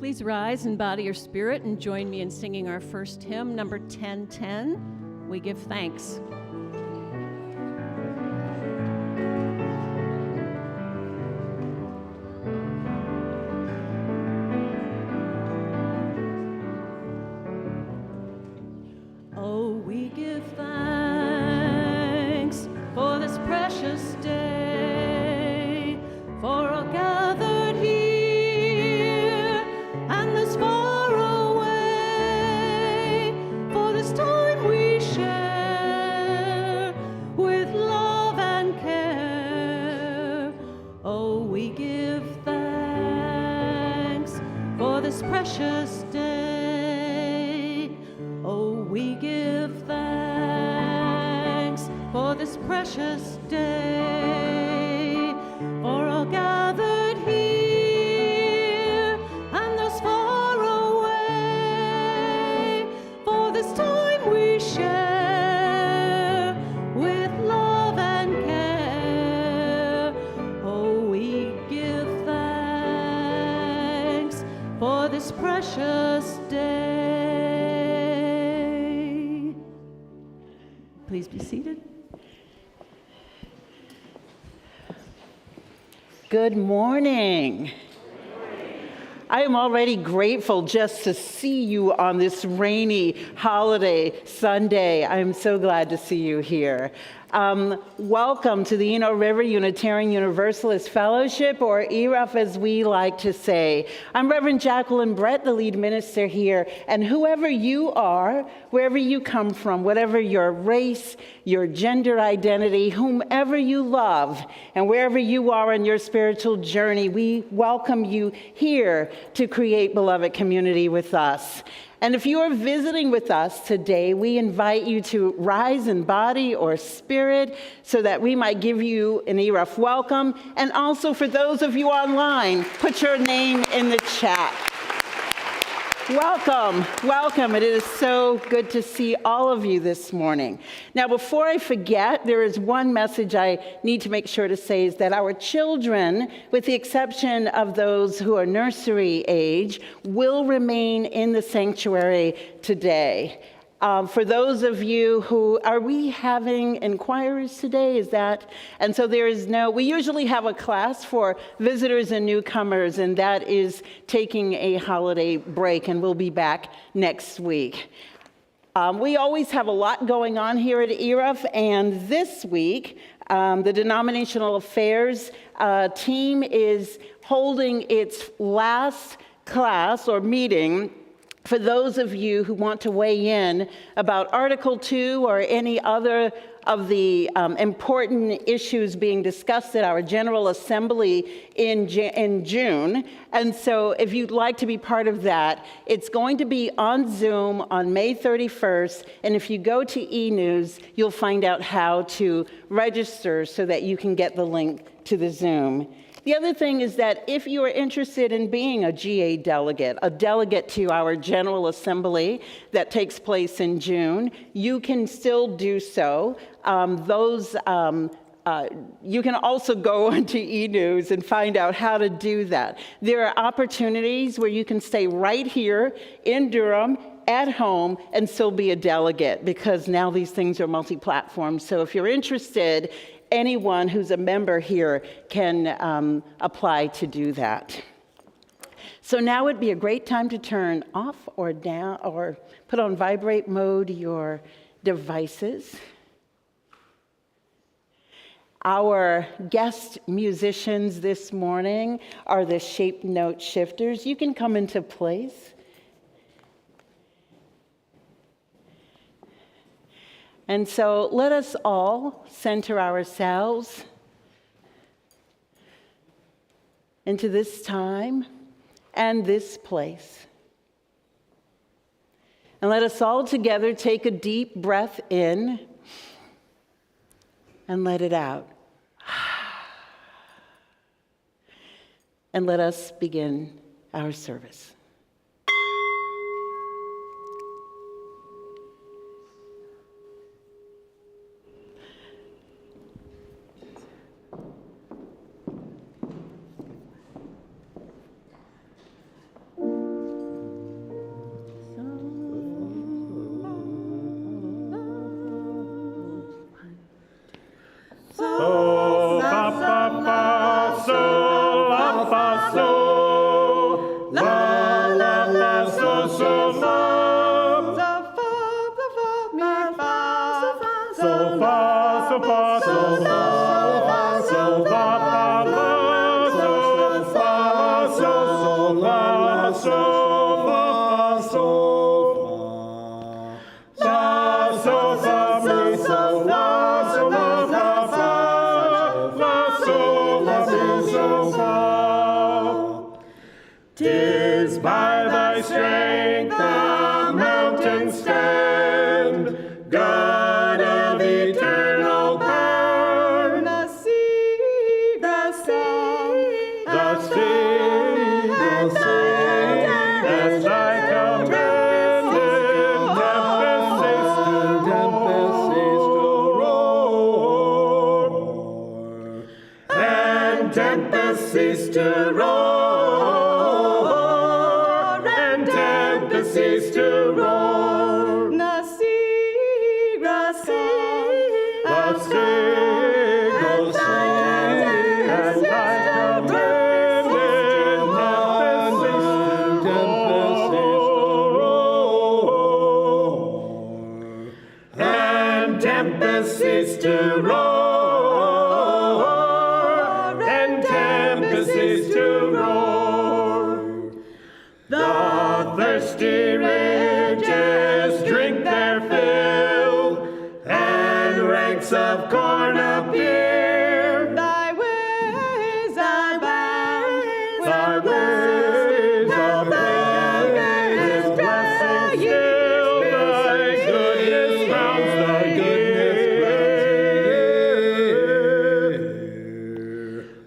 Please rise in body or spirit and join me in singing our first hymn, number 1010, We Give Thanks. Oh, we give thanks for this precious day, for all gathered here and this far away, for this time we share with love and care. Oh, we give thanks for this precious day. Oh, we give thanks for this precious day, for all gathered here and those far away, for this time we share with love and care. Oh, we give thanks for this precious day. Please be seated. Good morning. I am already grateful just to see you on this rainy holiday Sunday. I'm so glad to see you here. Welcome to the Eno River Unitarian Universalist Fellowship, or ERUUF as we like to say. I'm Reverend Jacqueline Brett, the lead minister here, and whoever you are, wherever you come from, whatever your race, your gender identity, whomever you love, and wherever you are on your spiritual journey, we welcome you here to create beloved community with us. And if you are visiting with us today, we invite you to rise in body or spirit so that we might give you an ERUUF welcome. And also for those of you online, put your name in the chat. Welcome, welcome. It is so good to see all of you this morning. Now, before I forget, there is one message I need to make sure to say, is that our children, with the exception of those who are nursery age, will remain in the sanctuary today. For those of you who, are we having inquiries today? Is that? And so there is no, we usually have a class for visitors and newcomers, and that is taking a holiday break, and we'll be back next week. We always have a lot going on here at ERUUF, and this week, the Denominational Affairs team is holding its last class or meeting for those of you who want to weigh in about Article 2 or any other of the important issues being discussed at our General Assembly in June. And so if you'd like to be part of that, it's going to be on Zoom on May 31st. And if you go to eNews, you'll find out how to register so that you can get the link to the Zoom. The other thing is that if you are interested in being a GA delegate, a delegate to our General Assembly that takes place in June, you can still do so. You can also go onto eNews and find out how to do that. There are opportunities where you can stay right here in Durham at home and still be a delegate, because now these things are multi-platform. So if you're interested, anyone who's a member here can apply to do that. So now would be a great time to turn off or down or put on vibrate mode your devices. Our guest musicians this morning are the shape note shifters. You can come into place. And so let us all center ourselves into this time and this place. And let us all together take a deep breath in and let it out. And let us begin our service. cease to roar, and tempests cease to roar. The seagrass sings, The seagulls sing, and thy commanded tempests cease to roar, and tempests cease to roar. The thirsty ridges drink their fill, and ranks of corn appear. thy ways are bound, Thy ways are bound with blessings still.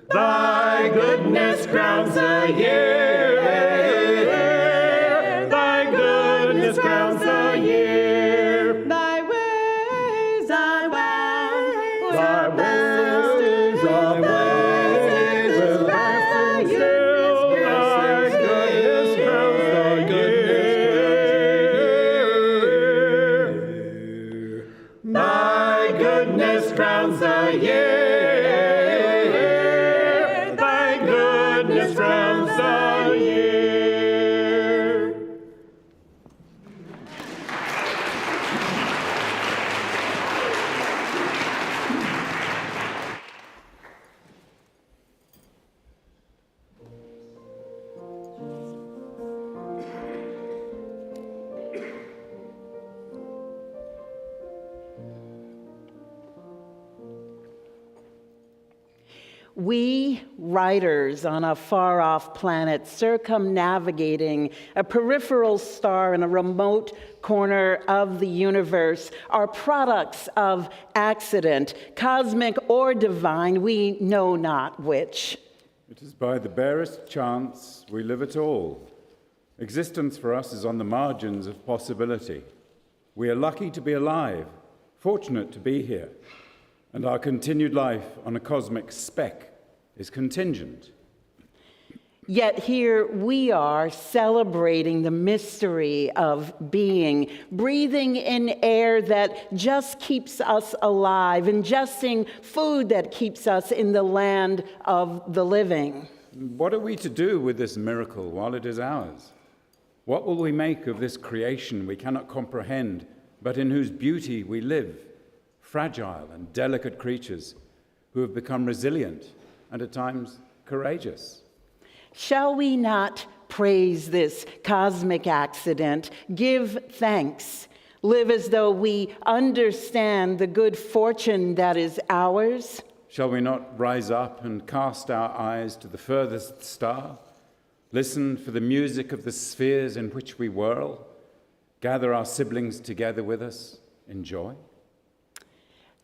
Thy goodness crowns the year. Thy goodness crowns the year. Thy goodness crowns the year. thy ways are bound, Thy ways are ways with blessings still. Thy goodness crowns the year. Thy goodness crowns the year. Thy goodness crowns the year. We, riders on a far-off planet circumnavigating a peripheral star in a remote corner of the universe, are products of accident, cosmic or divine, we know not which. It is by the barest chance we live at all. Existence for us is on the margins of possibility. We are lucky to be alive, fortunate to be here, and our continued life on a cosmic speck is contingent. Yet here we are celebrating the mystery of being, breathing in air that just keeps us alive, ingesting food that keeps us in the land of the living. What are we to do with this miracle while it is ours? What will we make of this creation we cannot comprehend, but in whose beauty we live, fragile and delicate creatures who have become resilient and at times courageous? Shall we not praise this cosmic accident, give thanks, live as though we understand the good fortune that is ours? Shall we not rise up and cast our eyes to the furthest star, listen for the music of the spheres in which we whirl, gather our siblings together with us in joy?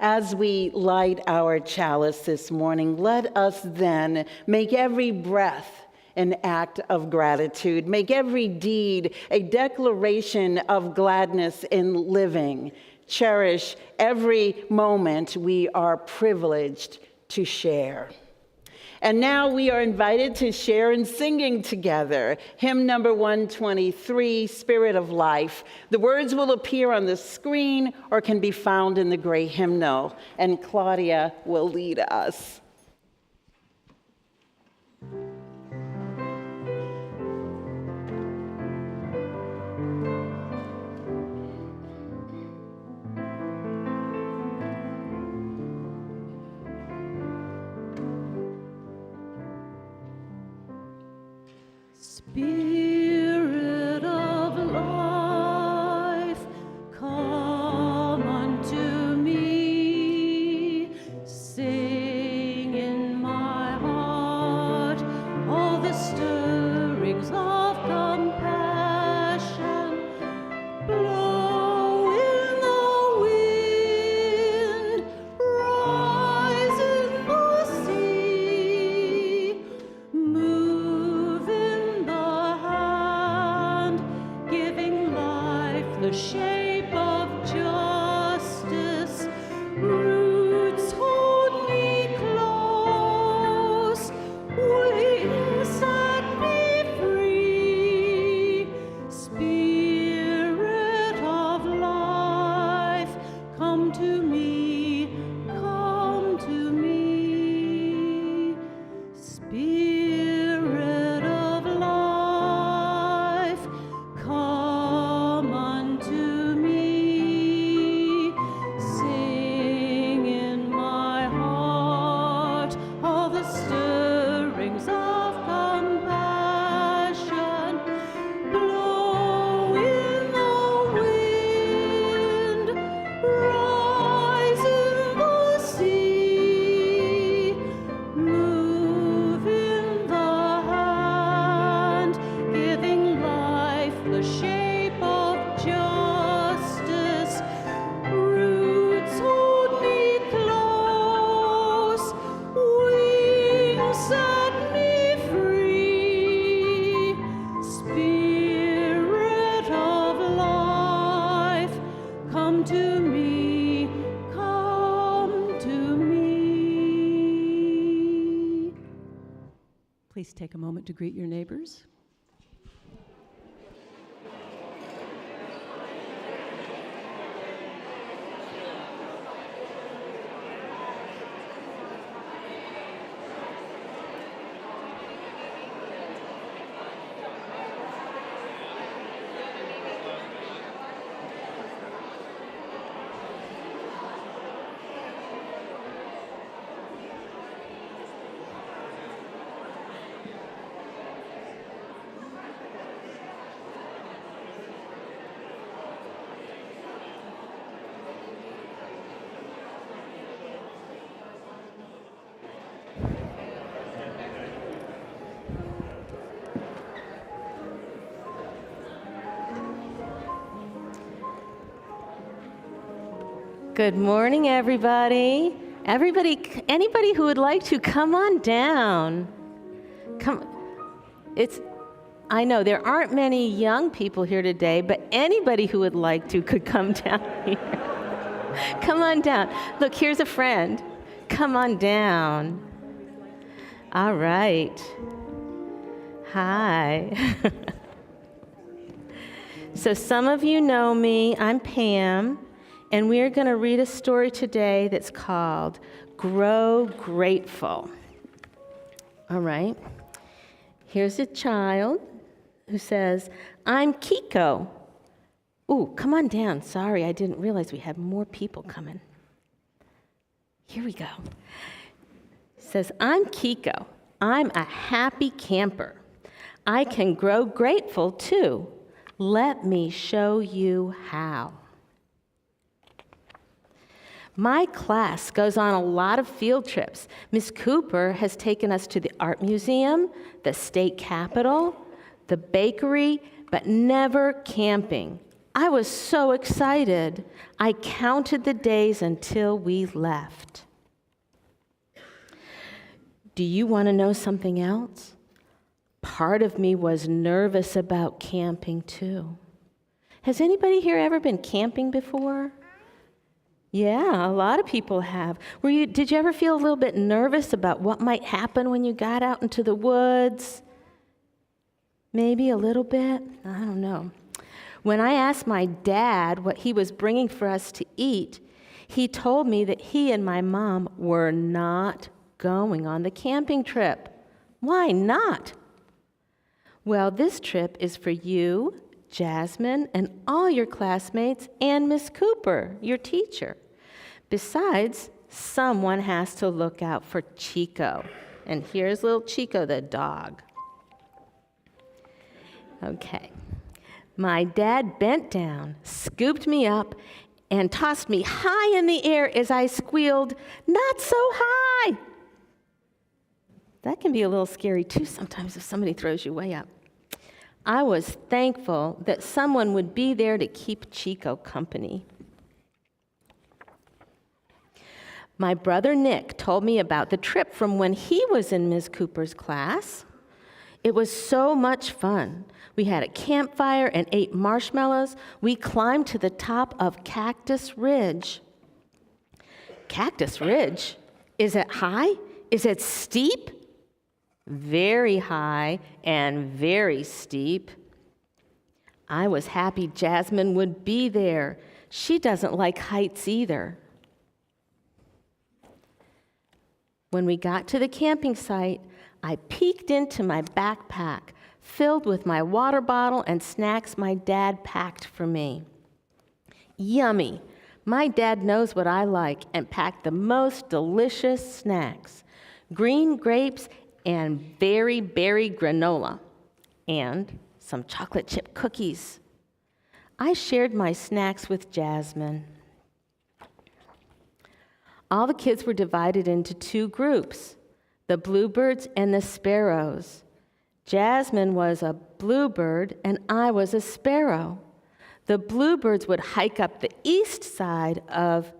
As we light our chalice this morning, let us then make every breath an act of gratitude, make every deed a declaration of gladness in living, cherish every moment we are privileged to share. And now we are invited to share in singing together hymn number 123, Spirit of Life. The words will appear on the screen or can be found in the gray hymnal, and Claudia will lead us. Spirit of life, come unto me. Sing in my heart all the stirrings of compassion. Blow in the wind, rise in the sea, move in the hand, giving life the shape of justice. Roots hold me close, we Please take a moment to greet your neighbors. Good morning, everybody. Anybody who would like to, come on down. I know there aren't many young people here today, but anybody who would like to could come down here. Come on down. Look, here's a friend. Come on down. All right. Hi. So some of you know me. I'm Pam. And we are going to read a story today that's called Grow Grateful. All right. Here's a child who says, I'm Kiko. Ooh, come on down. Sorry, I didn't realize we had more people coming. Here we go. It says, I'm Kiko. I'm a happy camper. I can grow grateful too. Let me show you how. My class goes on a lot of field trips. Miss Cooper has taken us to the art museum, the state capitol, the bakery, but never camping. I was so excited. I counted the days until we left. Do you want to know something else? Part of me was nervous about camping too. Has anybody here ever been camping before? Yeah, a lot of people have. Did you ever feel a little bit nervous about what might happen when you got out into the woods? Maybe a little bit? I don't know. When I asked my dad what he was bringing for us to eat, he told me that he and my mom were not going on the camping trip. Why not? Well, this trip is for you, Jasmine, and all your classmates, and Miss Cooper, your teacher. Besides, someone has to look out for Chico. And here's little Chico, the dog. Okay. My dad bent down, scooped me up, and tossed me high in the air as I squealed, "Not so high!" That can be a little scary too sometimes if somebody throws you way up. I was thankful that someone would be there to keep Chico company. My brother Nick told me about the trip from when he was in Ms. Cooper's class. It was so much fun. We had a campfire and ate marshmallows. We climbed to the top of Cactus Ridge. Cactus Ridge? Is it high? Is it steep? Very high and very steep. I was happy Jasmine would be there. She doesn't like heights either. When we got to the camping site, I peeked into my backpack, filled with my water bottle and snacks my dad packed for me. Yummy! My dad knows what I like and packed the most delicious snacks. Green grapes and berry granola, and some chocolate chip cookies. I shared my snacks with Jasmine. All the kids were divided into two groups, the bluebirds and the sparrows. Jasmine was a bluebird and I was a sparrow. The bluebirds would hike up the east side of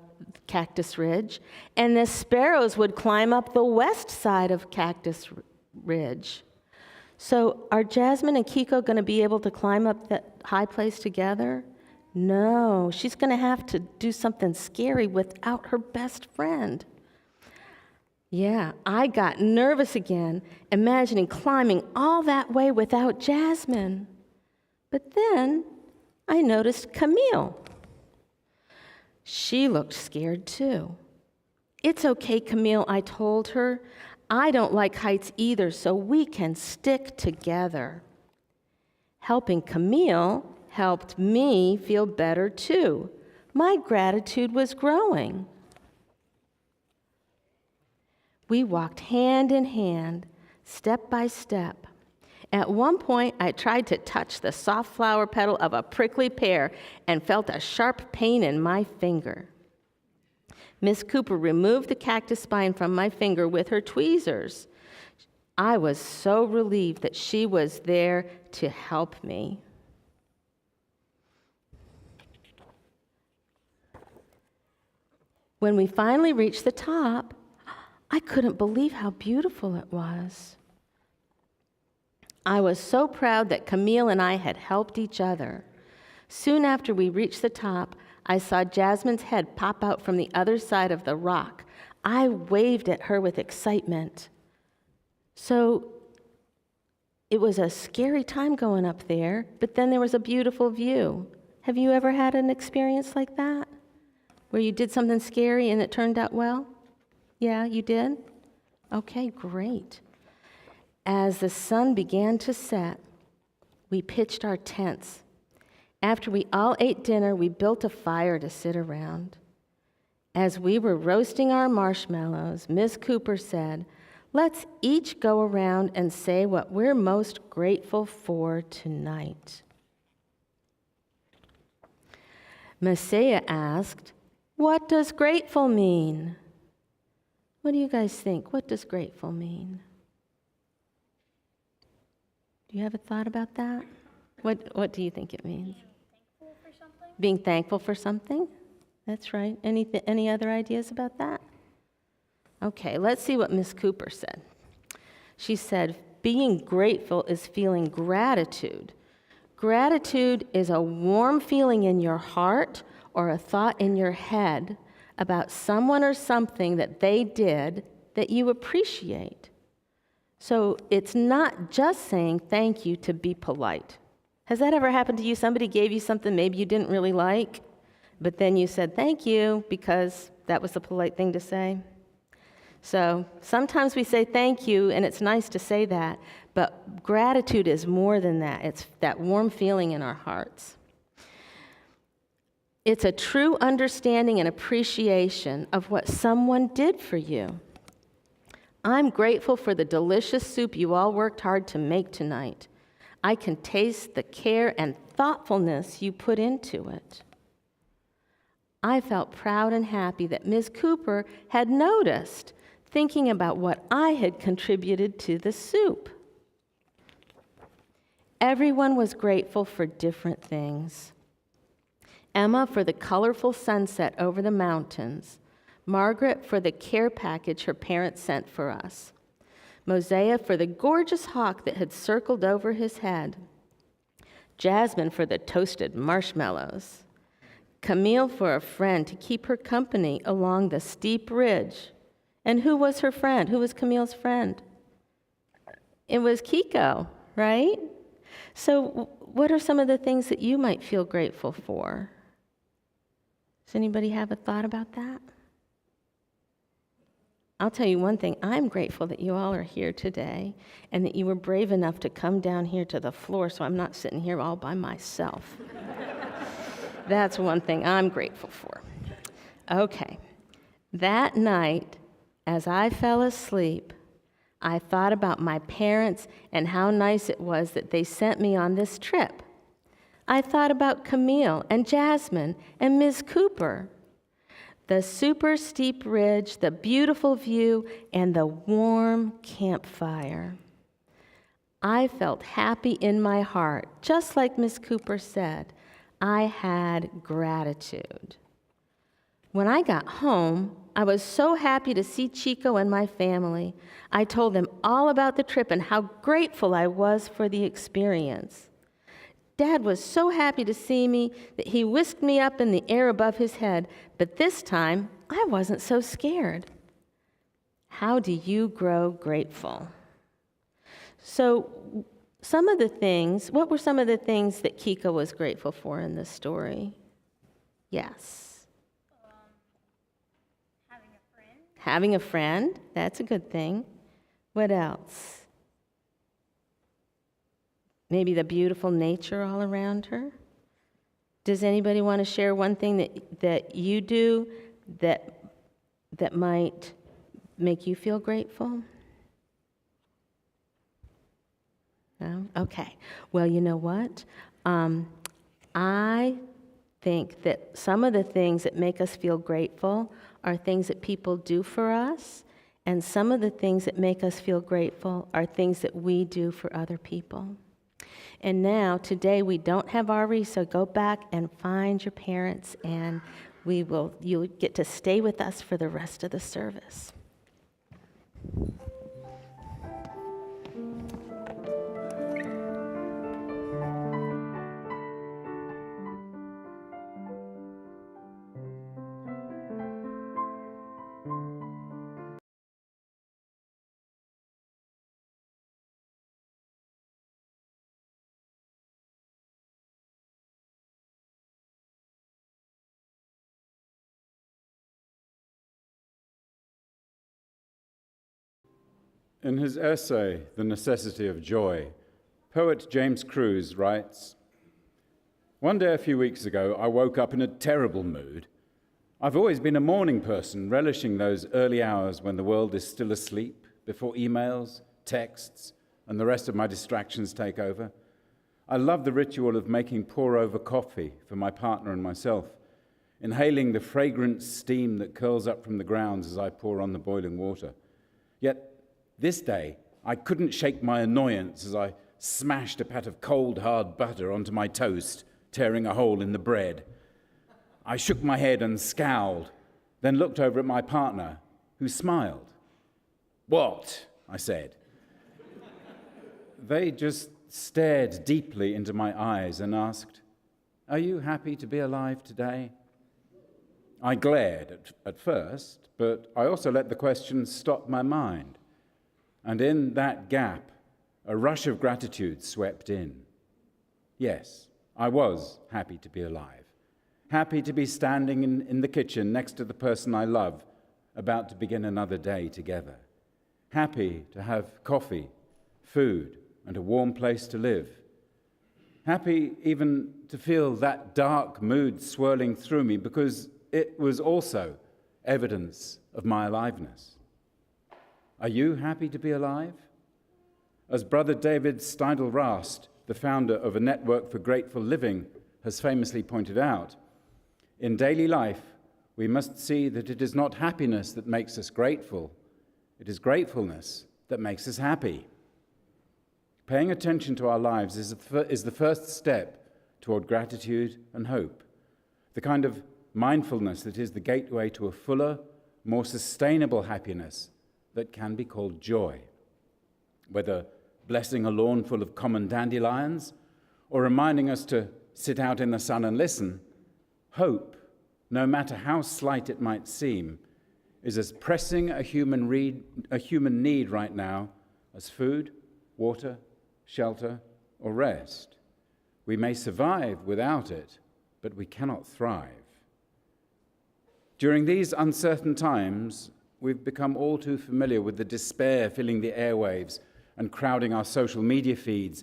Cactus Ridge, and the sparrows would climb up the west side of Cactus Ridge. So are Jasmine and Kiko going to be able to climb up that high place together? No, she's going to have to do something scary without her best friend. Yeah, I got nervous again, imagining climbing all that way without Jasmine. But then I noticed Camille. She looked scared too. "It's okay, Camille," I told her. "I don't like heights either, so we can stick together." Helping Camille helped me feel better too. My gratitude was growing. We walked hand in hand, step by step. At one point, I tried to touch the soft flower petal of a prickly pear and felt a sharp pain in my finger. Miss Cooper removed the cactus spine from my finger with her tweezers. I was so relieved that she was there to help me. When we finally reached the top, I couldn't believe how beautiful it was. I was so proud that Camille and I had helped each other. Soon after we reached the top, I saw Jasmine's head pop out from the other side of the rock. I waved at her with excitement. So it was a scary time going up there, but then there was a beautiful view. Have you ever had an experience like that? Where you did something scary and it turned out well? Yeah, you did? Okay, great. As the sun began to set, we pitched our tents. After we all ate dinner, we built a fire to sit around. As we were roasting our marshmallows, Miss Cooper said, "Let's each go around and say what we're most grateful for tonight." Messiah asked, "What does grateful mean?" What do you guys think? What does grateful mean? Do you have a thought about that? What do you think it means? Being thankful for something? That's right. Any other ideas about that? Okay, let's see what Miss Cooper said. She said, being grateful is feeling gratitude. Gratitude is a warm feeling in your heart or a thought in your head about someone or something that they did that you appreciate. So it's not just saying thank you to be polite. Has that ever happened to you? Somebody gave you something maybe you didn't really like, but then you said thank you because that was the polite thing to say. So sometimes we say thank you, and it's nice to say that, but gratitude is more than that. It's that warm feeling in our hearts. It's a true understanding and appreciation of what someone did for you. I'm grateful for the delicious soup you all worked hard to make tonight. I can taste the care and thoughtfulness you put into it. I felt proud and happy that Ms. Cooper had noticed, thinking about what I had contributed to the soup. Everyone was grateful for different things. Emma for the colorful sunset over the mountains. Margaret for the care package her parents sent for us. Mosiah for the gorgeous hawk that had circled over his head. Jasmine for the toasted marshmallows. Camille for a friend to keep her company along the steep ridge. And who was her friend? Who was Camille's friend? It was Kiko, right? So what are some of the things that you might feel grateful for? Does anybody have a thought about that? I'll tell you one thing. I'm grateful that you all are here today and that you were brave enough to come down here to the floor so I'm not sitting here all by myself. That's one thing I'm grateful for. Okay. That night, as I fell asleep, I thought about my parents and how nice it was that they sent me on this trip. I thought about Camille and Jasmine and Ms. Cooper. The super steep ridge, the beautiful view, and the warm campfire. I felt happy in my heart, just like Ms. Cooper said. I had gratitude. When I got home, I was so happy to see Chico and my family. I told them all about the trip and how grateful I was for the experience. Dad was so happy to see me that he whisked me up in the air above his head, but this time I wasn't so scared. How do you grow grateful? So, what were some of the things that Kika was grateful for in this story? Yes. Having a friend, that's a good thing. What else? Maybe the beautiful nature all around her? Does anybody want to share one thing that you do that might make you feel grateful? No? Okay. Well, you know what? I think that some of the things that make us feel grateful are things that people do for us, and some of the things that make us feel grateful are things that we do for other people. And now, today, we don't have Ari, so go back and find your parents, and you'll get to stay with us for the rest of the service. In his essay, The Necessity of Joy, poet James Crews writes, "One day a few weeks ago, I woke up in a terrible mood. I've always been a morning person, relishing those early hours when the world is still asleep, before emails, texts, and the rest of my distractions take over. I love the ritual of making pour-over coffee for my partner and myself, inhaling the fragrant steam that curls up from the grounds as I pour on the boiling water. Yet, this day, I couldn't shake my annoyance as I smashed a pat of cold, hard butter onto my toast, tearing a hole in the bread. I shook my head and scowled, then looked over at my partner, who smiled. 'What?' I said. They just stared deeply into my eyes and asked, 'Are you happy to be alive today?' I glared at first, but I also let the question stop my mind. And in that gap, a rush of gratitude swept in. Yes, I was happy to be alive, happy to be standing in the kitchen next to the person I love, about to begin another day together, happy to have coffee, food, and a warm place to live, happy even to feel that dark mood swirling through me because it was also evidence of my aliveness. Are you happy to be alive? As Brother David Steindl-Rast, the founder of a network for grateful living, has famously pointed out, in daily life, we must see that it is not happiness that makes us grateful, it is gratefulness that makes us happy. Paying attention to our lives is the first step toward gratitude and hope, the kind of mindfulness that is the gateway to a fuller, more sustainable happiness that can be called joy. Whether blessing a lawn full of common dandelions or reminding us to sit out in the sun and listen, hope, no matter how slight it might seem, is as pressing a human need right now as food, water, shelter, or rest. We may survive without it, but we cannot thrive. During these uncertain times, we've become all too familiar with the despair filling the airwaves and crowding our social media feeds,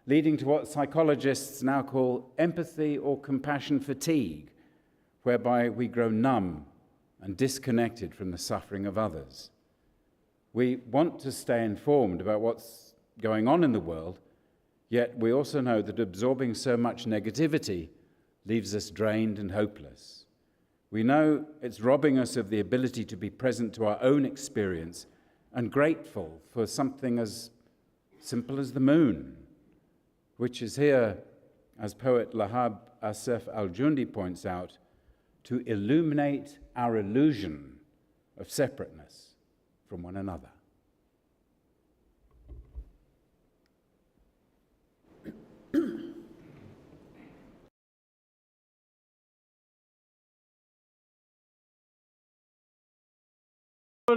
leading to what psychologists now call empathy or compassion fatigue, whereby we grow numb and disconnected from the suffering of others. We want to stay informed about what's going on in the world, yet we also know that absorbing so much negativity leaves us drained and hopeless. We know it's robbing us of the ability to be present to our own experience and grateful for something as simple as the moon, which is here, as poet Lahab Asef Al-Jundi points out, to illuminate our illusion of separateness from one another.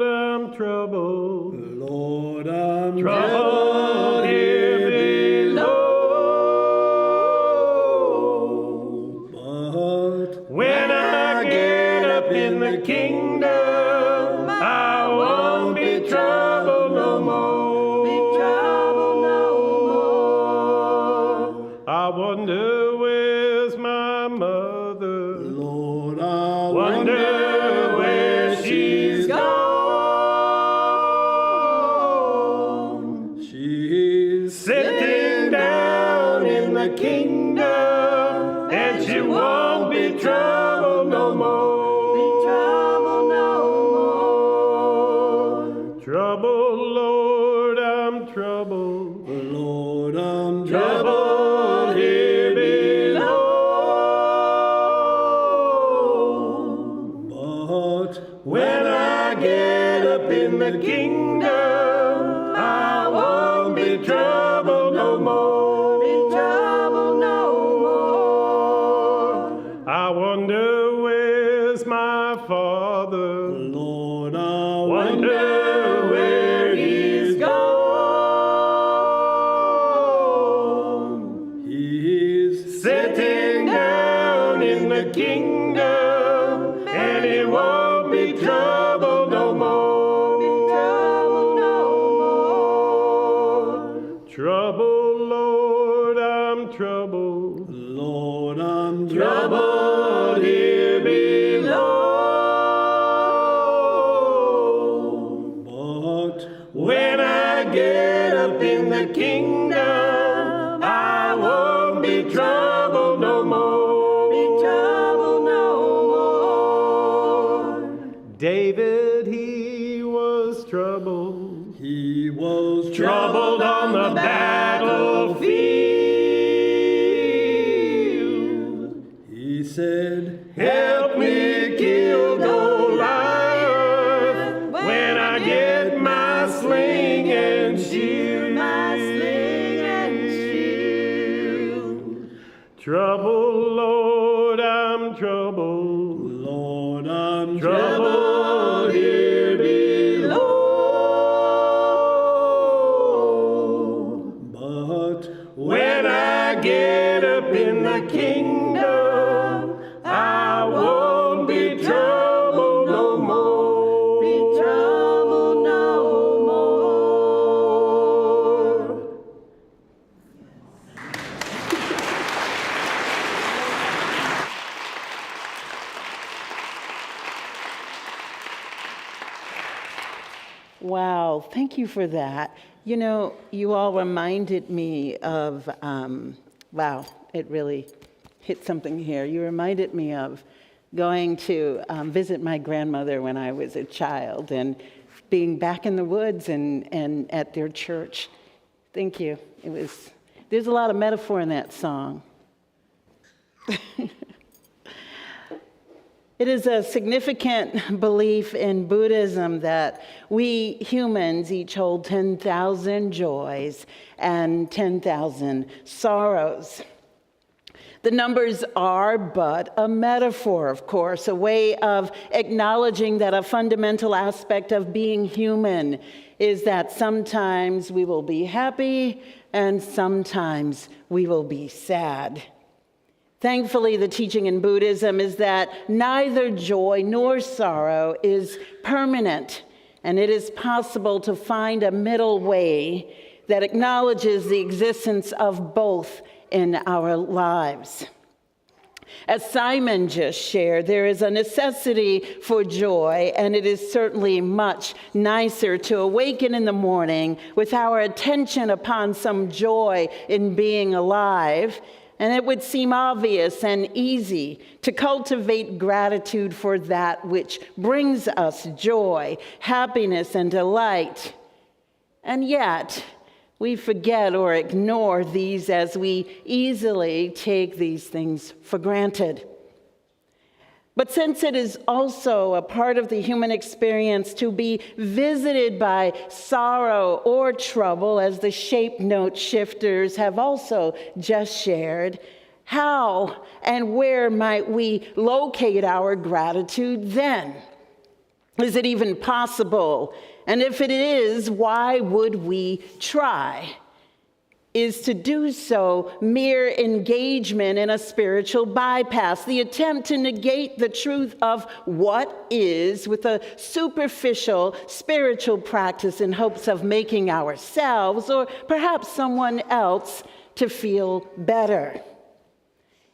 I'm troubled. Lord, I'm Troubled here below. but When I get up in the kingdom, I won't be troubled no more. I wonder where's my mother. Lord, I Wonder where she's gone. she's Sitting down in the kingdom, and she won't be troubled no more. Troubled, Lord, I'm troubled. Lord, I'm Troubled here below. but When I get up in the kingdom, I won't be troubled no more. I wonder where's my father. Lord, I Wonder where he's gone. he's Sitting down in the kingdom, and he won't be troubled no more. Troubled, Lord, I'm troubled. Lord, I'm Troubled here below. but When I get up in the kingdom, I won't be troubled no more. David, he was troubled. he was Troubled on the battlefield. He said, Help me kill Goliath when I get my sling and shield. Trouble, Lord, I'm troubled. Lord, I'm Troubled here below. but When I get up in the kingdom, I won't be troubled no more. Wow, thank you for that. You know, you all reminded me of, wow, it really hit something here. You reminded me of going to visit my grandmother when I was a child and being back in the woods and at their church. Thank you. There's a lot of metaphor in that song. It is a significant belief in Buddhism that we humans each hold 10,000 joys and 10,000 sorrows. The numbers are but a metaphor, of course, a way of acknowledging that a fundamental aspect of being human is that sometimes we will be happy and sometimes we will be sad. Thankfully, the teaching in Buddhism is that neither joy nor sorrow is permanent, and it is possible to find a middle way that acknowledges the existence of both in our lives. As Simon just shared, there is a necessity for joy, and it is certainly much nicer to awaken in the morning with our attention upon some joy in being alive. And it would seem obvious and easy to cultivate gratitude for that which brings us joy, happiness, and delight. And yet, we forget or ignore these as we easily take these things for granted. But since it is also a part of the human experience to be visited by sorrow or trouble, as the shape note shifters have also just shared, how and where might we locate our gratitude then? Is it even possible? And if it is, why would we try? Is to do so mere engagement in a spiritual bypass, the attempt to negate the truth of what is with a superficial spiritual practice in hopes of making ourselves or perhaps someone else to feel better.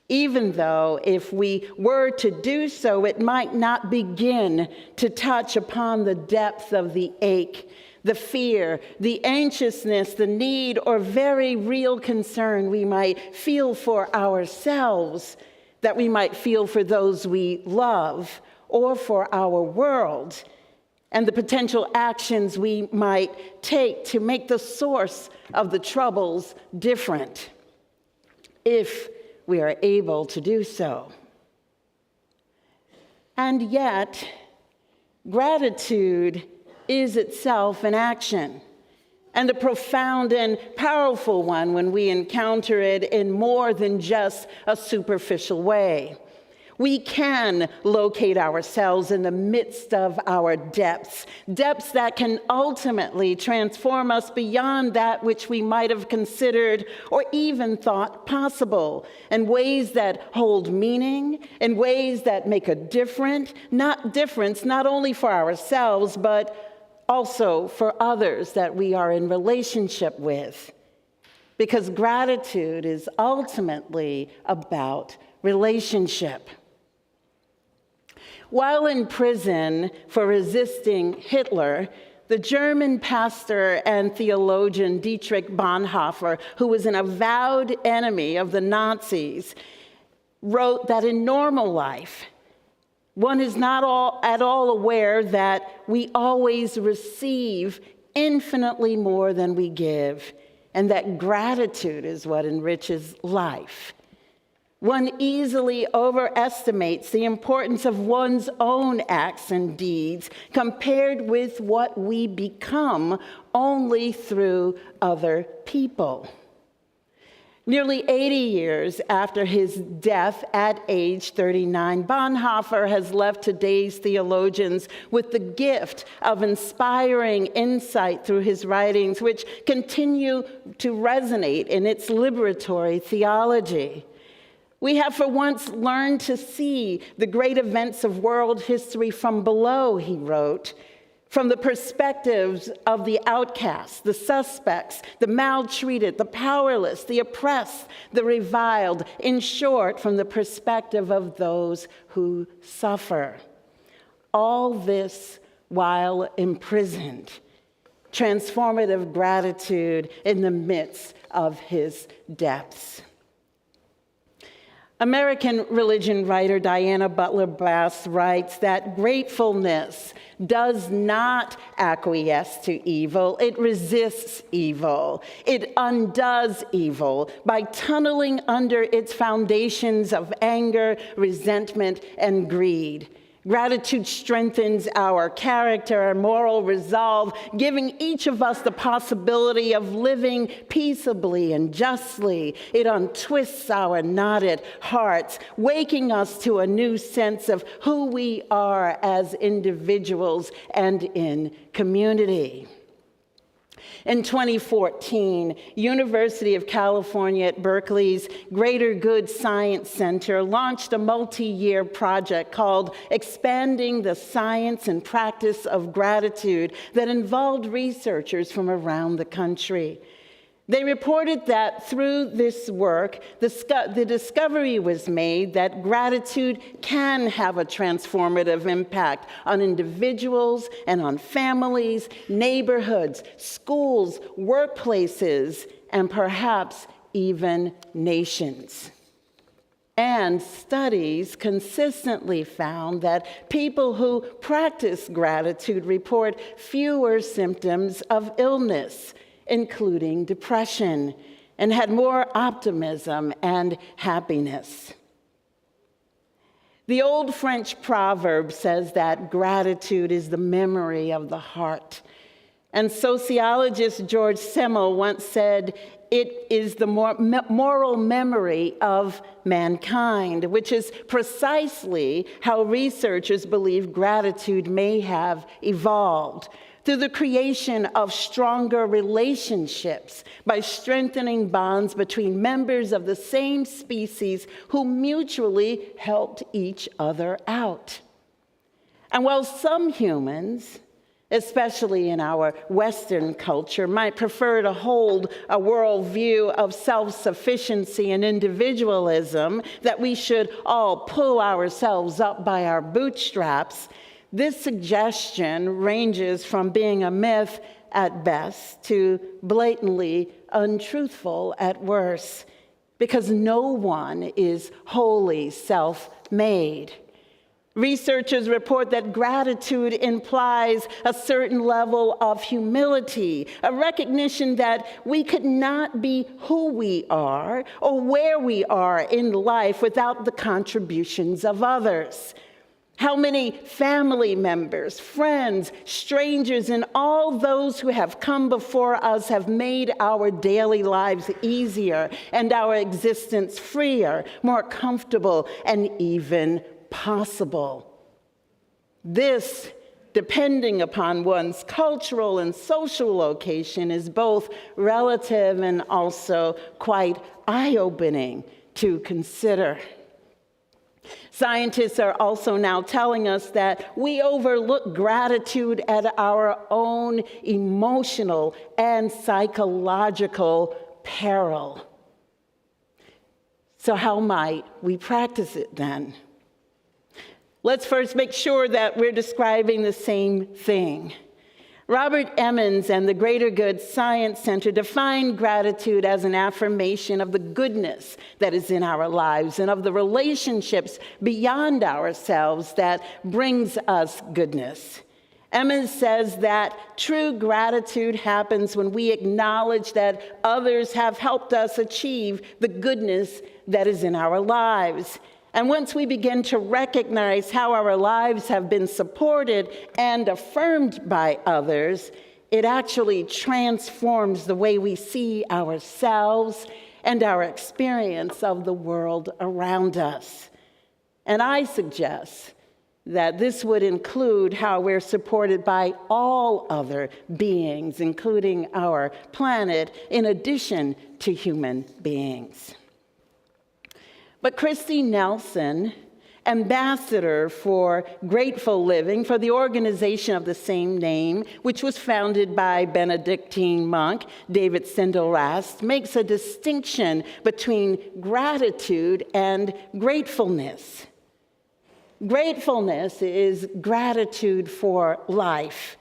Even though if we were to do so, it might not begin to touch upon the depth of the ache, the fear, the anxiousness, the need, or very real concern we might feel for ourselves, that we might feel for those we love, or for our world, and the potential actions we might take to make the source of the troubles different, if we are able to do so. And yet, gratitude is itself an action, and a profound and powerful one when we encounter it in more than just a superficial way. We can locate ourselves in the midst of our depths that can ultimately transform us beyond that which we might have considered or even thought possible, in ways that hold meaning, in ways that make a difference, not only for ourselves, but also for others that we are in relationship with. Because gratitude is ultimately about relationship. While in prison for resisting Hitler, the German pastor and theologian Dietrich Bonhoeffer, who was an avowed enemy of the Nazis, wrote that in normal life, one is not at all aware that we always receive infinitely more than we give, and that gratitude is what enriches life. One easily overestimates the importance of one's own acts and deeds compared with what we become only through other people. Nearly 80 years after his death at age 39, Bonhoeffer has left today's theologians with the gift of inspiring insight through his writings, which continue to resonate in its liberatory theology. We have for once learned to see the great events of world history from below, he wrote, from the perspectives of the outcasts, the suspects, the maltreated, the powerless, the oppressed, the reviled, in short, from the perspective of those who suffer. All this while imprisoned. Transformative gratitude in the midst of his depths. American religion writer Diana Butler Bass writes that gratefulness does not acquiesce to evil, it resists evil. It undoes evil by tunneling under its foundations of anger, resentment, and greed. Gratitude strengthens our character and moral resolve, giving each of us the possibility of living peaceably and justly. It untwists our knotted hearts, waking us to a new sense of who we are as individuals and in community. In 2014, University of California at Berkeley's Greater Good Science Center launched a multi-year project called Expanding the Science and Practice of Gratitude that involved researchers from around the country. They reported that through this work, the discovery was made that gratitude can have a transformative impact on individuals and on families, neighborhoods, schools, workplaces, and perhaps even nations. And studies consistently found that people who practice gratitude report fewer symptoms of illness, including depression, and had more optimism and happiness. The old French proverb says that gratitude is the memory of the heart. And sociologist George Simmel once said, it is the moral memory of mankind, which is precisely how researchers believe gratitude may have evolved, through the creation of stronger relationships by strengthening bonds between members of the same species who mutually helped each other out. And while some humans, especially in our Western culture, might prefer to hold a worldview of self-sufficiency and individualism, that we should all pull ourselves up by our bootstraps, this suggestion ranges from being a myth at best to blatantly untruthful at worst, because no one is wholly self-made. Researchers report that gratitude implies a certain level of humility, a recognition that we could not be who we are or where we are in life without the contributions of others. How many family members, friends, strangers, and all those who have come before us have made our daily lives easier and our existence freer, more comfortable, and even possible. This, depending upon one's cultural and social location, is both relative and also quite eye-opening to consider. Scientists are also now telling us that we overlook gratitude at our own emotional and psychological peril. So how might we practice it then? Let's first make sure that we're describing the same thing. Robert Emmons and the Greater Good Science Center define gratitude as an affirmation of the goodness that is in our lives and of the relationships beyond ourselves that brings us goodness. Emmons says that true gratitude happens when we acknowledge that others have helped us achieve the goodness that is in our lives. And once we begin to recognize how our lives have been supported and affirmed by others, it actually transforms the way we see ourselves and our experience of the world around us. And I suggest that this would include how we're supported by all other beings, including our planet, in addition to human beings. But Christy Nelson, ambassador for Grateful Living for the organization of the same name, which was founded by Benedictine monk David Steindl-Rast, makes a distinction between gratitude and gratefulness. Gratefulness is gratitude for life.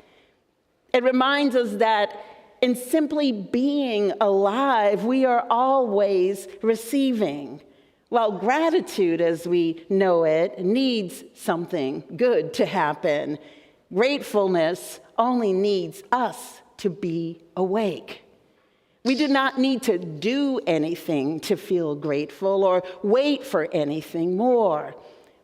It reminds us that in simply being alive, we are always receiving. While gratitude, as we know it, needs something good to happen, gratefulness only needs us to be awake. We do not need to do anything to feel grateful or wait for anything more.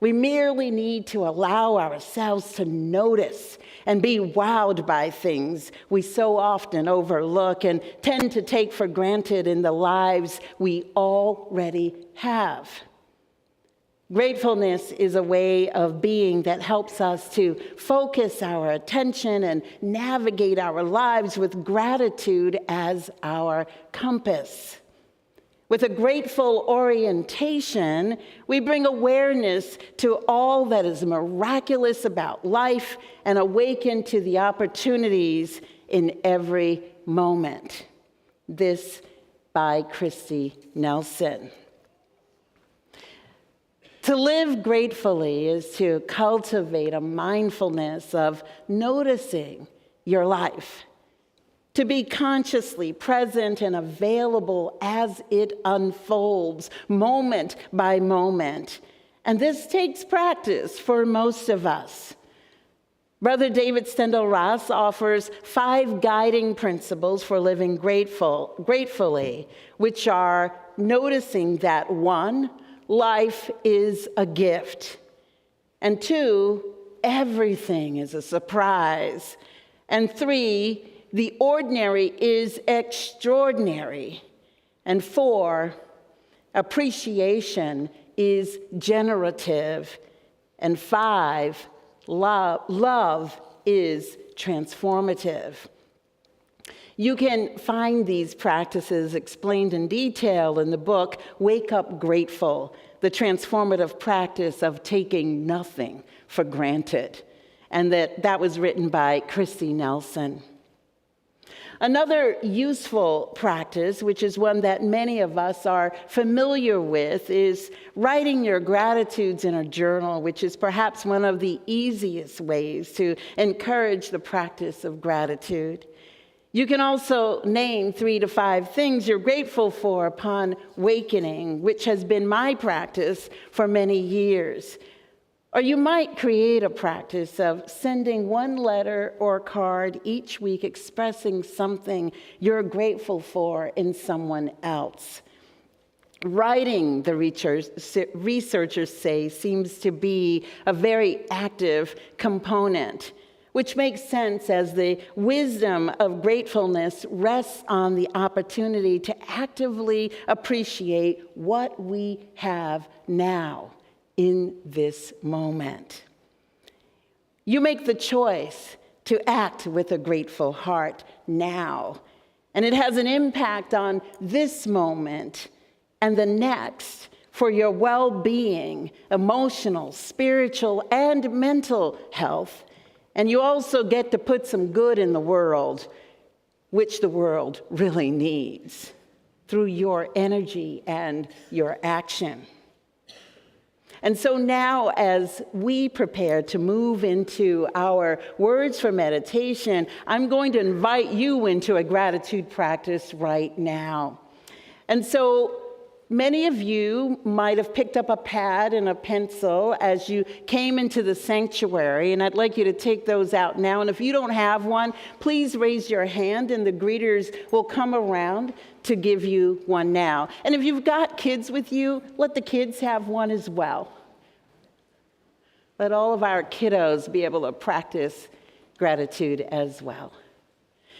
We merely need to allow ourselves to notice and be wowed by things we so often overlook and tend to take for granted in the lives we already have. Gratefulness is a way of being that helps us to focus our attention and navigate our lives with gratitude as our compass. With a grateful orientation, we bring awareness to all that is miraculous about life and awaken to the opportunities in every moment. This by Christy Nelson. To live gratefully is to cultivate a mindfulness of noticing your life, to be consciously present and available as it unfolds, moment by moment. And this takes practice for most of us. Brother David Steindl-Rast offers 5 guiding principles for living gratefully, which are noticing that 1, life is a gift, and 2, everything is a surprise, and 3, The ordinary is extraordinary. And 4, appreciation is generative. And 5, love is transformative. You can find these practices explained in detail in the book, Wake Up Grateful, the transformative practice of taking nothing for granted. And that was written by Christy Nelson. Another useful practice, which is one that many of us are familiar with, is writing your gratitudes in a journal, which is perhaps one of the easiest ways to encourage the practice of gratitude. You can also name 3 to 5 things you're grateful for upon wakening, which has been my practice for many years. Or you might create a practice of sending 1 letter or card each week expressing something you're grateful for in someone else. Writing, the researchers say, seems to be a very active component, which makes sense as the wisdom of gratefulness rests on the opportunity to actively appreciate what we have now in this moment. You make the choice to act with a grateful heart now, and it has an impact on this moment and the next for your well-being, emotional, spiritual, and mental health. And you also get to put some good in the world, which the world really needs, through your energy and your action. And so now, as we prepare to move into our words for meditation, I'm going to invite you into a gratitude practice right now. And so many of you might have picked up a pad and a pencil as you came into the sanctuary, and I'd like you to take those out now. And if you don't have one, please raise your hand, and the greeters will come around to give you one now. And if you've got kids with you, let the kids have one as well. Let all of our kiddos be able to practice gratitude as well.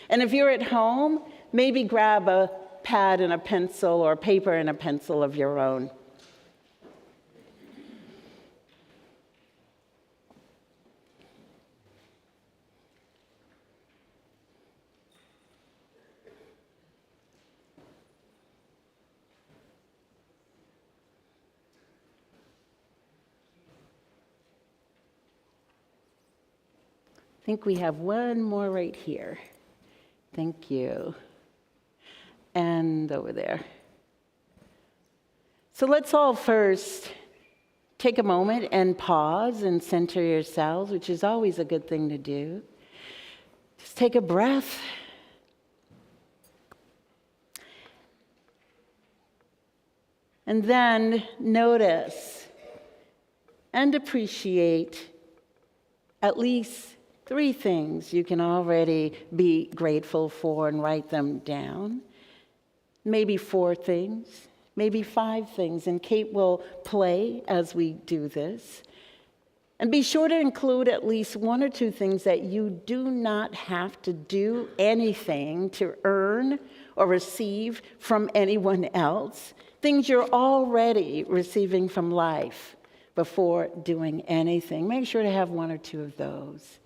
And if you're at home, maybe grab a pad and a pencil or paper and a pencil of your own. I think we have one more right here. Thank you. And over there. So let's all first take a moment and pause and center yourselves, which is always a good thing to do. Just take a breath. And then notice and appreciate at least 3 things you can already be grateful for and write them down. Maybe 4 things, maybe 5 things, and Kate will play as we do this. And be sure to include at least 1 or 2 things that you do not have to do anything to earn or receive from anyone else, things you're already receiving from life before doing anything. Make sure to have 1 or 2 of those.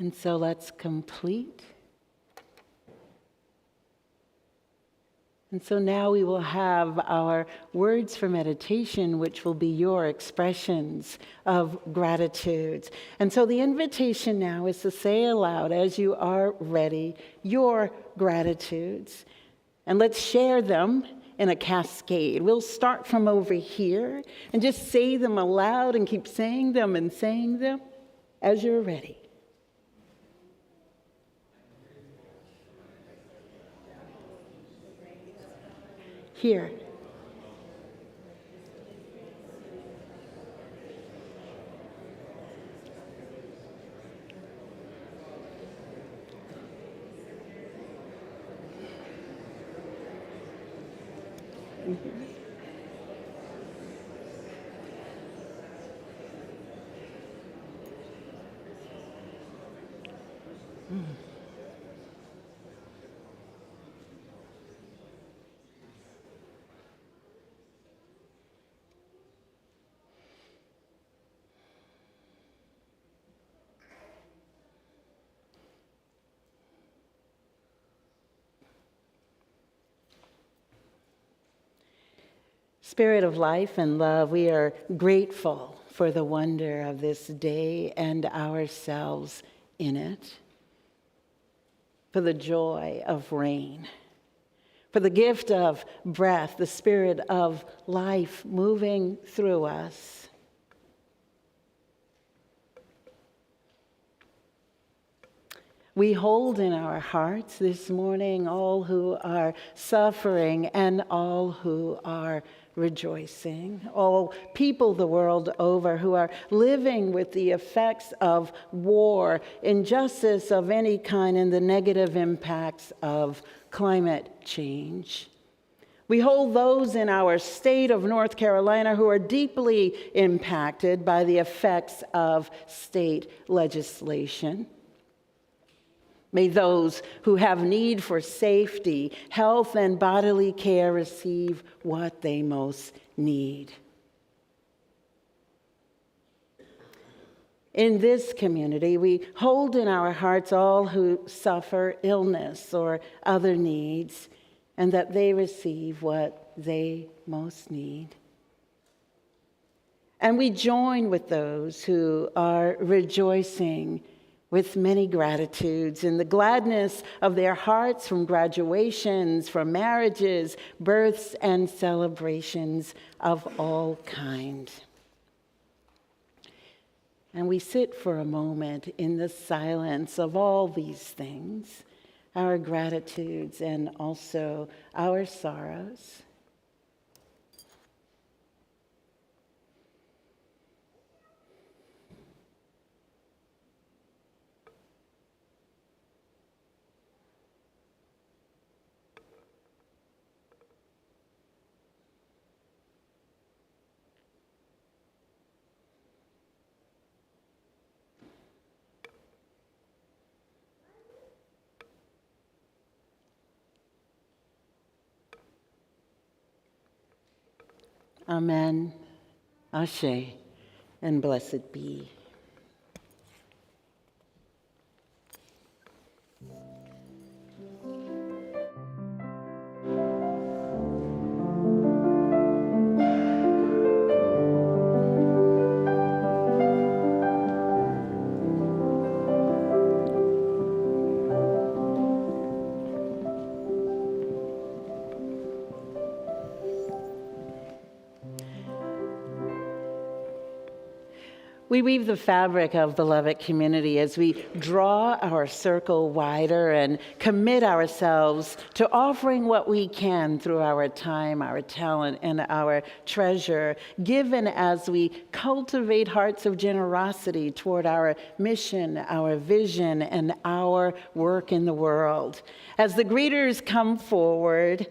And so let's complete. And so now we will have our words for meditation, which will be your expressions of gratitude. And so the invitation now is to say aloud, as you are ready, your gratitudes. And let's share them in a cascade. We'll start from over here and just say them aloud and keep saying them as you're ready. Here. Spirit of life and love, we are grateful for the wonder of this day and ourselves in it, for the joy of rain, for the gift of breath, the spirit of life moving through us. We hold in our hearts this morning all who are suffering and all who are rejoicing, all people the world over who are living with the effects of war, injustice of any kind, and the negative impacts of climate change. We hold those in our state of North Carolina who are deeply impacted by the effects of state legislation. May those who have need for safety, health, and bodily care receive what they most need. In this community, we hold in our hearts all who suffer illness or other needs, and that they receive what they most need. And we join with those who are rejoicing with many gratitudes in the gladness of their hearts from graduations, from marriages, births, and celebrations of all kinds. And we sit for a moment in the silence of all these things, our gratitudes and also our sorrows. Amen, Ashe, and blessed be. we weave the fabric of beloved community as we draw our circle wider and commit ourselves to offering what we can through our time, our talent, and our treasure, given as we cultivate hearts of generosity toward our mission, our vision, and our work in the world. As the greeters come forward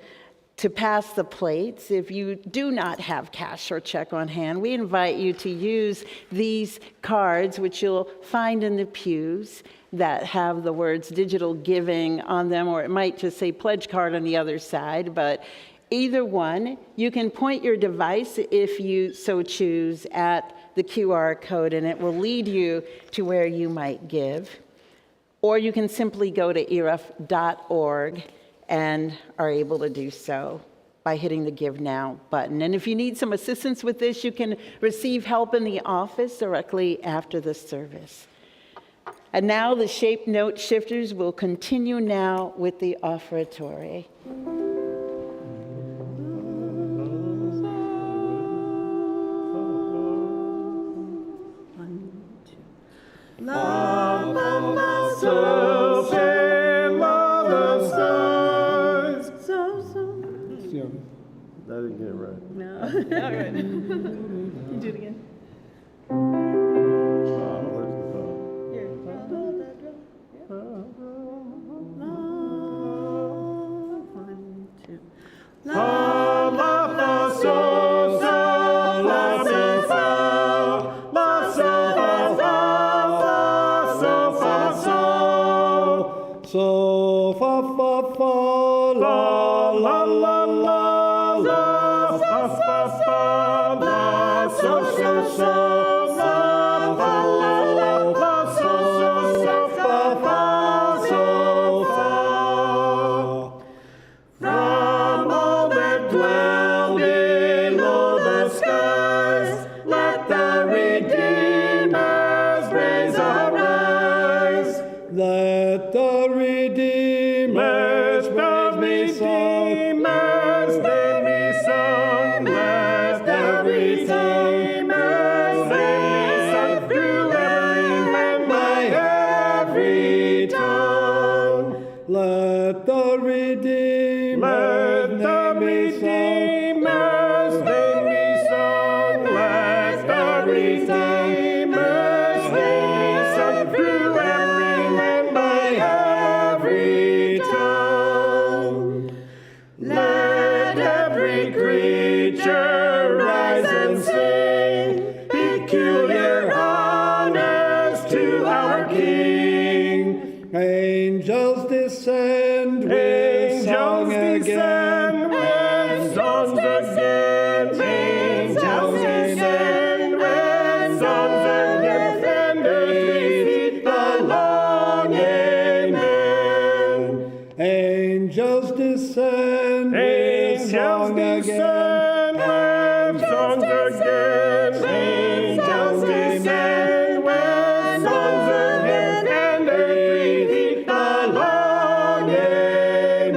to pass the plates, if you do not have cash or check on hand, we invite you to use these cards, which you'll find in the pews, that have the words digital giving on them, or it might just say pledge card on the other side, but either one. You can point your device, if you so choose, at the QR code, and it will lead you to where you might give. Or you can simply go to ERUUF.org and are able to do so by hitting the Give Now button. And if you need some assistance with this, you can receive help in the office directly after the service. And now the shape note shifters will continue now with the offertory. I didn't get it right. No. All right. You do it again. Here. Hold that drum. One, two. La la fa so so la si fa la so fa fa so fa so So fa fa fa la la la la la fa fa fa la so so so la la la la la so so so fa fa so fa. From all that dwell below the skies, let the Redeemer's praise arise. Let the Redeemer's praise be sung. Let be sung. Let the Redeemer's name be sung through every land by every tongue. Let the Redeemer's name be sung. Redeemer's name be sung. Let the Redeemer's name be sung through every land by every tongue. Let every creature rise and sing peculiar honors to our King. Angels descend with song again. With songs again. Angels descend with songs again. And earth repeat the long amen. Angels descend with song again. With songs again. Angels descend with songs again. And earth repeat the long amen.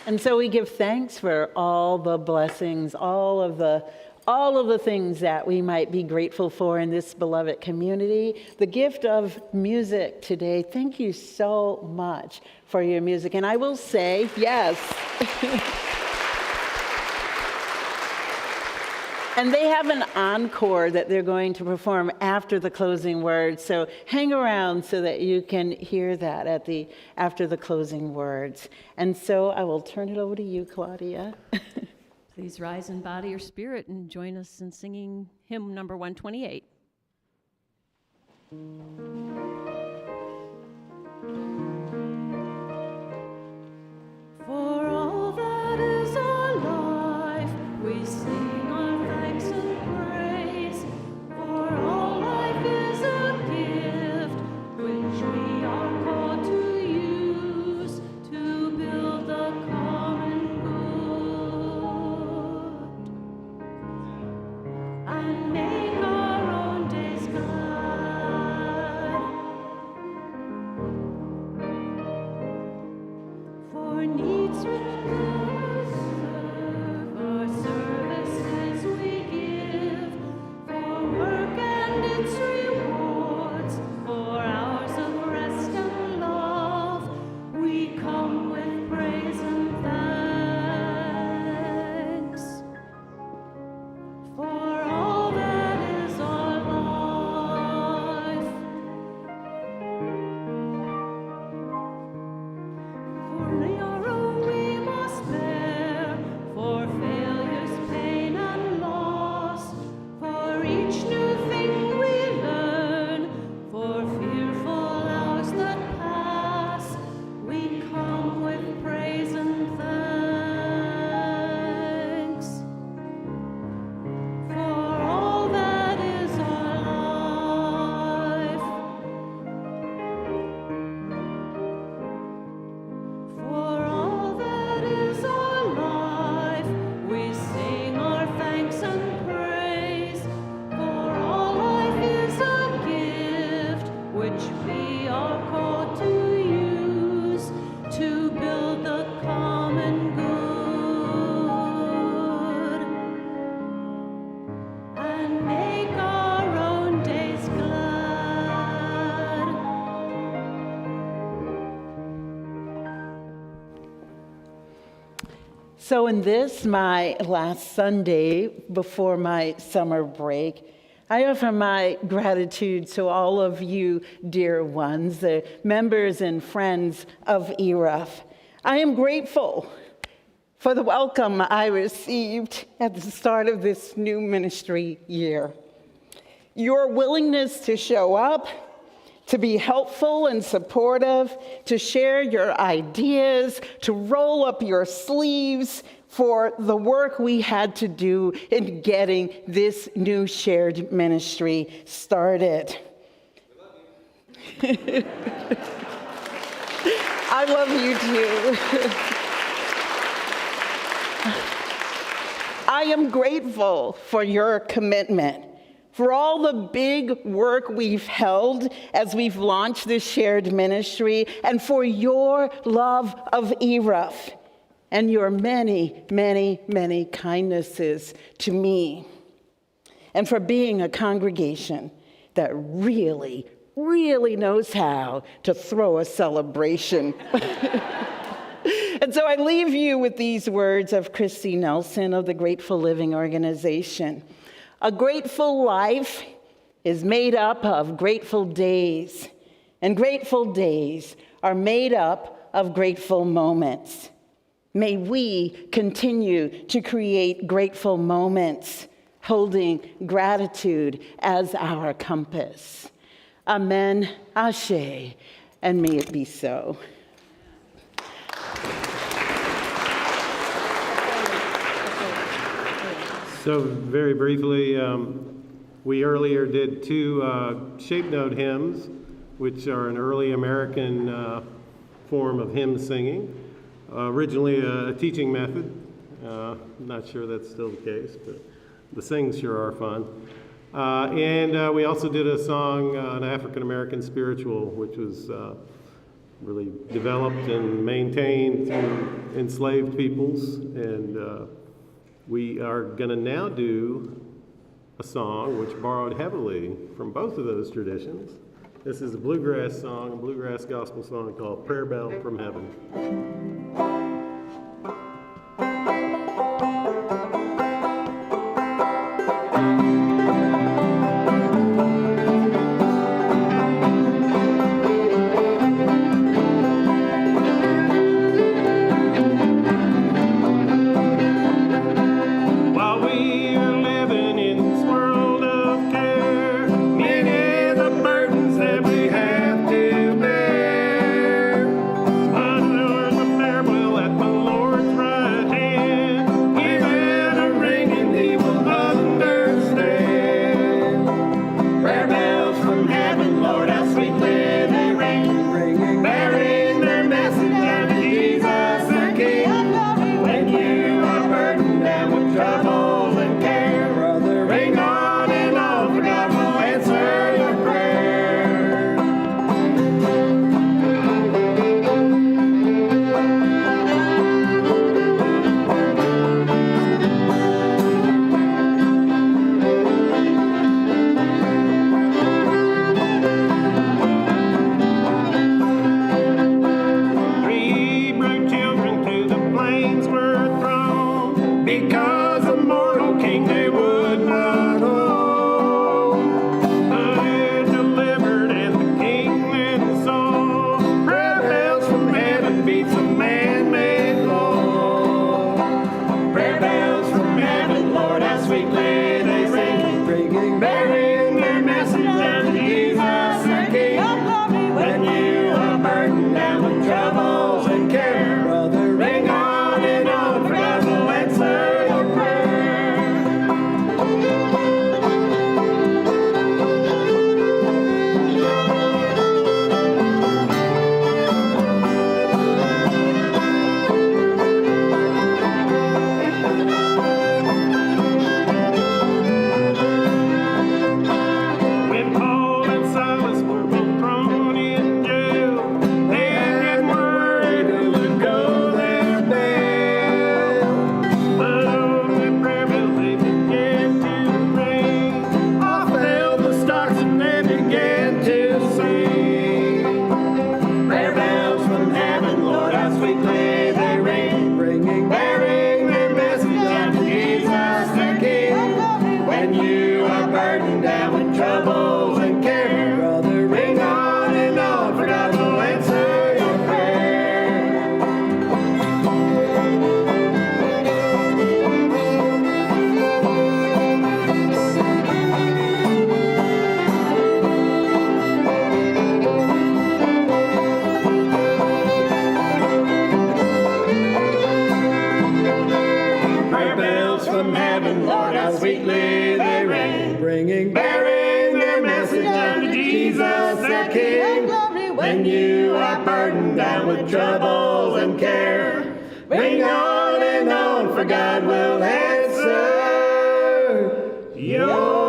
And so we give thanks for all the blessings, all of the things that we might be grateful for in this beloved community. The gift of music today. Thank you so much for your music. And I will say, yes. And they have an encore that they're going to perform after the closing words. So hang around so that you can hear that after the closing words. And so I will turn it over to you, Claudia. Please rise in body or spirit and join us in singing hymn number 128. For all that is alive, we sing our thanks and praise. For all life is a gift, which we are called to use to build the common good and make our own days glad. So in this, my last Sunday before my summer break, I offer my gratitude to all of you dear ones, the members and friends of ERUUF. I am grateful for the welcome I received at the start of this new ministry year. Your willingness to show up, to be helpful and supportive, to share your ideas, to roll up your sleeves for the work we had to do in getting this new shared ministry started. I love you too. I am grateful for your commitment, for all the big work we've held as we've launched this shared ministry, and for your love of ERUUF and your many, many, many kindnesses to me, and for being a congregation that really, really knows how to throw a celebration. And so I leave you with these words of Christy Nelson of the Grateful Living Organization. A grateful life is made up of grateful days, and grateful days are made up of grateful moments. May we continue to create grateful moments, holding gratitude as our compass. Amen, Ashe, and may it be so. So very briefly, we earlier did two shape note hymns, which are an early American form of hymn singing. Originally a teaching method. Not sure that's still the case, but the sings sure are fun. And we also did a song, an African American spiritual, which was really developed and maintained through enslaved peoples. And we are going to now do a song which borrowed heavily from both of those traditions. This is a bluegrass song, a bluegrass gospel song called Prayer Bell from Heaven. The Jesus the King. When you are burdened down with troubles and care, ring on and on, for God will answer your